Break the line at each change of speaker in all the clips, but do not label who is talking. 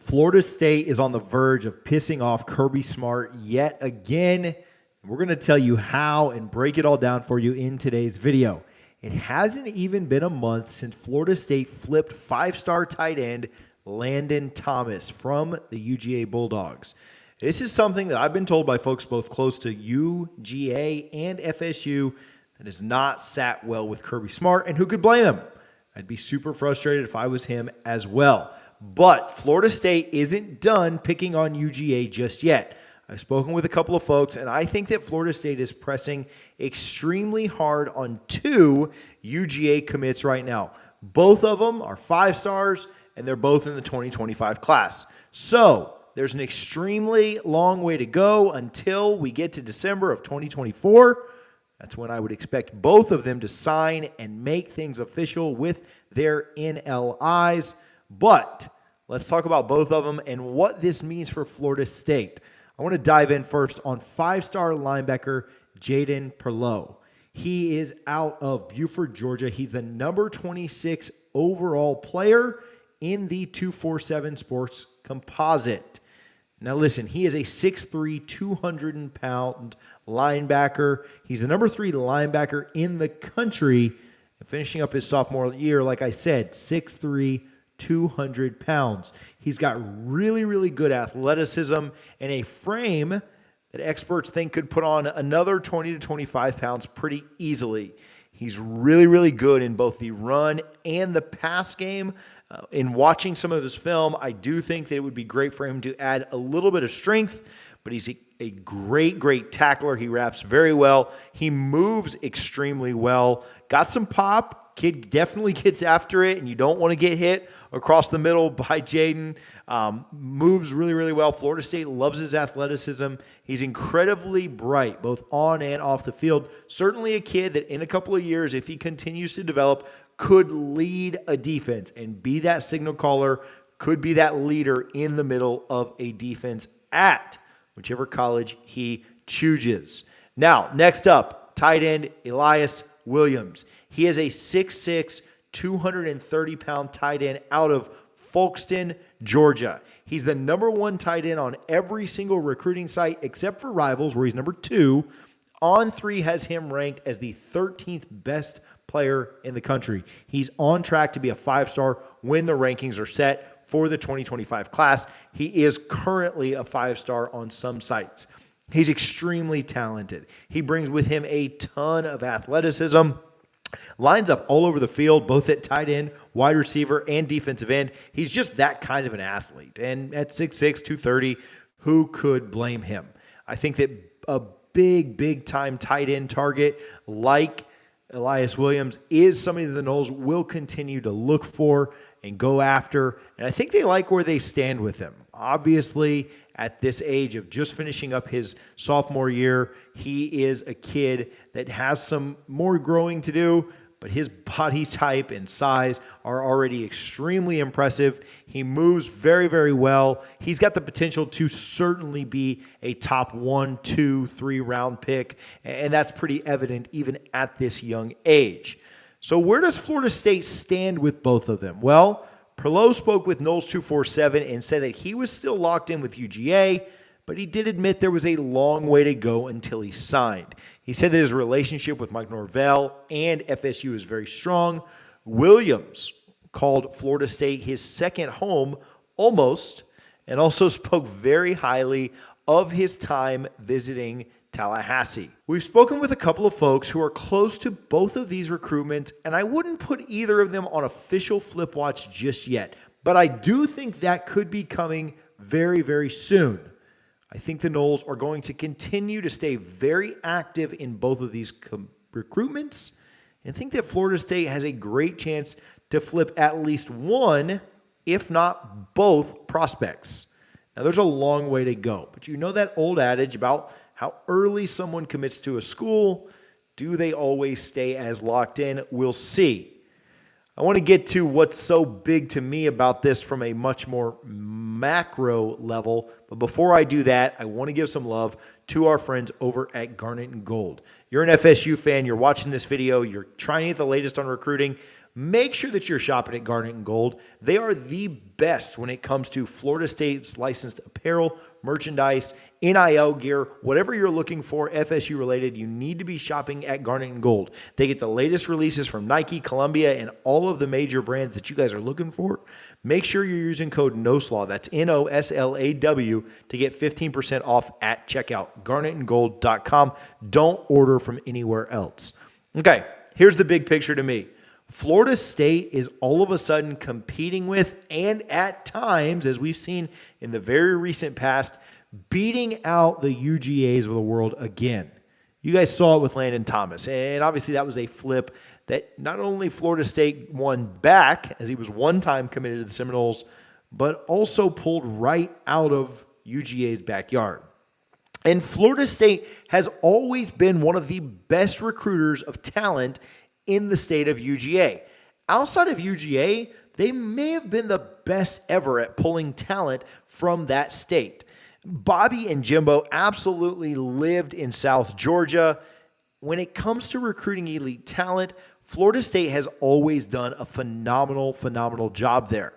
Florida State is on the verge of pissing off Kirby Smart yet again. We're going to tell you how and break it all down for you in today's video. It hasn't even been a month since Florida State flipped five-star tight end Landon Thomas from the UGA Bulldogs. This is something that I've been told by folks both close to UGA and FSU that has not sat well with Kirby Smart, and who could blame him? I'd be super frustrated if I was him as well. But Florida State isn't done picking on UGA just yet. I've spoken with a couple of folks, and I think that Florida State is pressing extremely hard on two UGA commits right now. Both of them are 5 stars, and they're both in the 2025 class. So there's an extremely long way to go until we get to December of 2024. That's when I would expect both of them to sign and make things official with their NLIs. But let's talk about both of them and what this means for Florida State. I want to dive in first on 5-star linebacker Jaden Perlow. He is out of Buford, Georgia. He's the number 26 overall player in the 247 Sports Composite. Now listen, he is a 6'3", 200-pound linebacker. He's the number 3 linebacker in the country. And finishing up his sophomore year, like I said, 6'3", 200 pounds. He's got really, really good athleticism and a frame that experts think could put on another 20 to 25 pounds pretty easily. He's really, really good in both the run and the pass game. In watching some of his film, I do think that it would be great for him to add a little bit of strength, but he's a great, great tackler. He wraps very well. He moves extremely well. Got some pop. Kid definitely gets after it, and you don't want to get hit across the middle by Jadon. Moves really, really well. Florida State loves his athleticism. He's incredibly bright, both on and off the field. Certainly a kid that in a couple of years, if he continues to develop, could lead a defense and be that signal caller, could be that leader in the middle of a defense at whichever college he chooses. Now, next up, tight end Elyiss Williams. He is a 6'6", 230-pound tight end out of Folkston, Georgia. He's the number 1 tight end on every single recruiting site except for Rivals, where he's number 2. On3 has him ranked as the 13th best player in the country. He's on track to be a 5-star when the rankings are set for the 2025 class. He is currently a 5-star on some sites. He's extremely talented. He brings with him a ton of athleticism. Lines up all over the field, both at tight end, wide receiver, and defensive end. He's just that kind of an athlete. And at 6'6", 230, who could blame him? I think that a big-time tight end target like Elyiss Williams is somebody that the Noles will continue to look for and go after. And I think they like where they stand with him. Obviously, at this age of just finishing up his sophomore year, he is a kid that has some more growing to do, but his body type and size are already extremely impressive. He moves very, very well. He's got the potential to certainly be a top 1, 2, 3 round pick, and that's pretty evident even at this young age. So where does Florida State stand with both of them? Well, Perlow spoke with Noles 247 and said that he was still locked in with UGA, but he did admit there was a long way to go until he signed. He said that his relationship with Mike Norvell and FSU is very strong. Williams called Florida State his second home, almost, and also spoke very highly of his time visiting Tallahassee. We've spoken with a couple of folks who are close to both of these recruitments, and I wouldn't put either of them on official flip watch just yet, but I do think that could be coming very, very soon. I think the Noles are going to continue to stay very active in both of these recruitments, and think that Florida State has a great chance to flip at least one, if not both, prospects. Now, there's a long way to go, but you know that old adage about how early someone commits to a school. Do they always stay as locked in? We'll see. I want to get to what's so big to me about this from a much more macro level. But before I do that, I want to give some love to our friends over at Garnet Gold. You're an FSU fan. You're watching this video. You're trying to get the latest on recruiting. make sure that you're shopping at Garnet Gold. They are the best when it comes to Florida State's licensed apparel, merchandise, NIL gear, whatever you're looking for FSU related, you need to be shopping at Garnet Gold. They get the latest releases from Nike, Columbia, and all of the major brands that you guys are looking for. Make sure you're using code NOSLAW, that's NOSLAW, to get 15% off at checkout, garnetandgold.com. Don't order from anywhere else. Okay, here's the big picture to me. Florida State is all of a sudden competing with, and at times, as we've seen in the very recent past, beating out the UGAs of the world again. You guys saw it with Landon Thomas, and obviously that was a flip that not only Florida State won back, as he was one time committed to the Seminoles, but also pulled right out of UGA's backyard. And Florida State has always been one of the best recruiters of talent in the state of UGA. Outside of UGA, they may have been the best ever at pulling talent from that state. Bobby and Jimbo absolutely lived in South Georgia. When it comes to recruiting elite talent, Florida State has always done a phenomenal job there.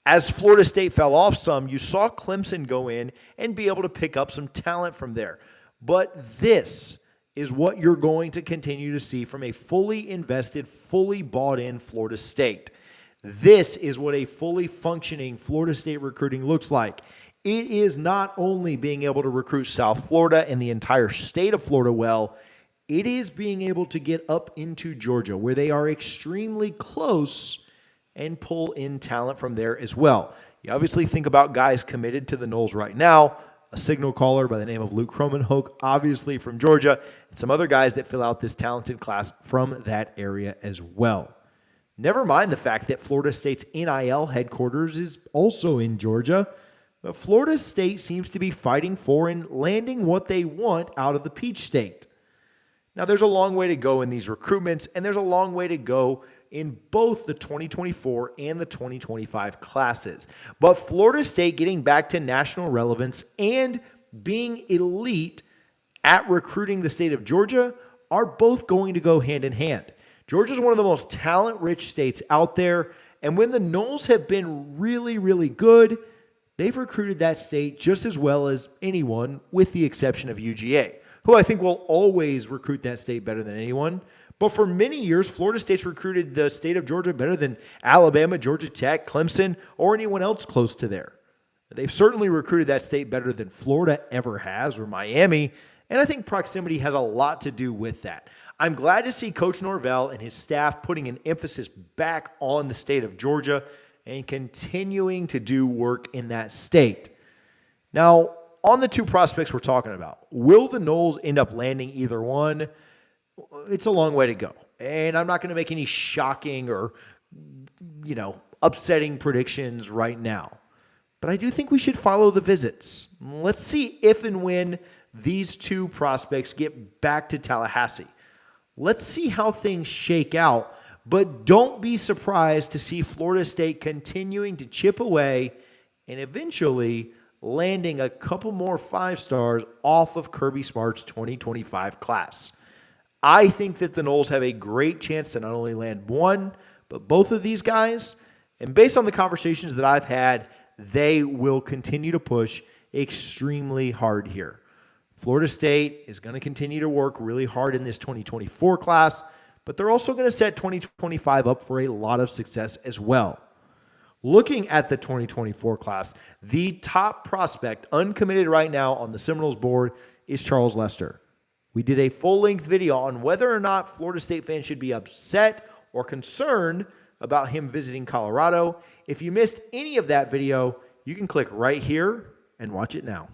As Florida State fell off some, you saw Clemson go in and be able to pick up some talent from there. But this is what you're going to continue to see from a fully invested, fully bought in Florida State. This is what a fully functioning Florida State recruiting looks like. It is not only being able to recruit South Florida and the entire state of Florida well, it is being able to get up into Georgia, where they are extremely close, and pull in talent from there as well. You obviously think about guys committed to the Noles right now, a signal caller by the name of Luke Cromenhoek, obviously from Georgia, and some other guys that fill out this talented class from that area as well. Never mind the fact that Florida State's NIL headquarters is also in Georgia. But Florida State seems to be fighting for and landing what they want out of the Peach State. Now, there's a long way to go in these recruitments, and there's a long way to go in both the 2024 and the 2025 classes. But Florida State getting back to national relevance and being elite at recruiting the state of Georgia are both going to go hand in hand. Georgia is one of the most talent-rich states out there, and when the Noles have been really good, they've recruited that state just as well as anyone, with the exception of UGA, who I think will always recruit that state better than anyone. But for many years, Florida State's recruited the state of Georgia better than Alabama, Georgia Tech, Clemson, or anyone else close to there. They've certainly recruited that state better than Florida ever has, or Miami, and I think proximity has a lot to do with that. I'm glad to see Coach Norvell and his staff putting an emphasis back on the state of Georgia and continuing to do work in that state. Now, on the two prospects we're talking about, will the Noles end up landing either one? It's a long way to go. And I'm not going to make any shocking or, upsetting predictions right now. But I do think we should follow the visits. Let's see if and when these two prospects get back to Tallahassee. Let's see how things shake out. But don't be surprised to see Florida State continuing to chip away and eventually landing a couple more 5-stars off of Kirby Smart's 2025 class. I think that the Noles have a great chance to not only land one, but both of these guys. And based on the conversations that I've had, they will continue to push extremely hard here. Florida State is going to continue to work really hard in this 2024 class, but they're also going to set 2025 up for a lot of success as well. Looking at the 2024 class, the top prospect uncommitted right now on the Seminoles board is Charles Lester. We did a full-length video on whether or not Florida State fans should be upset or concerned about him visiting Colorado. If you missed any of that video, you can click right here and watch it now.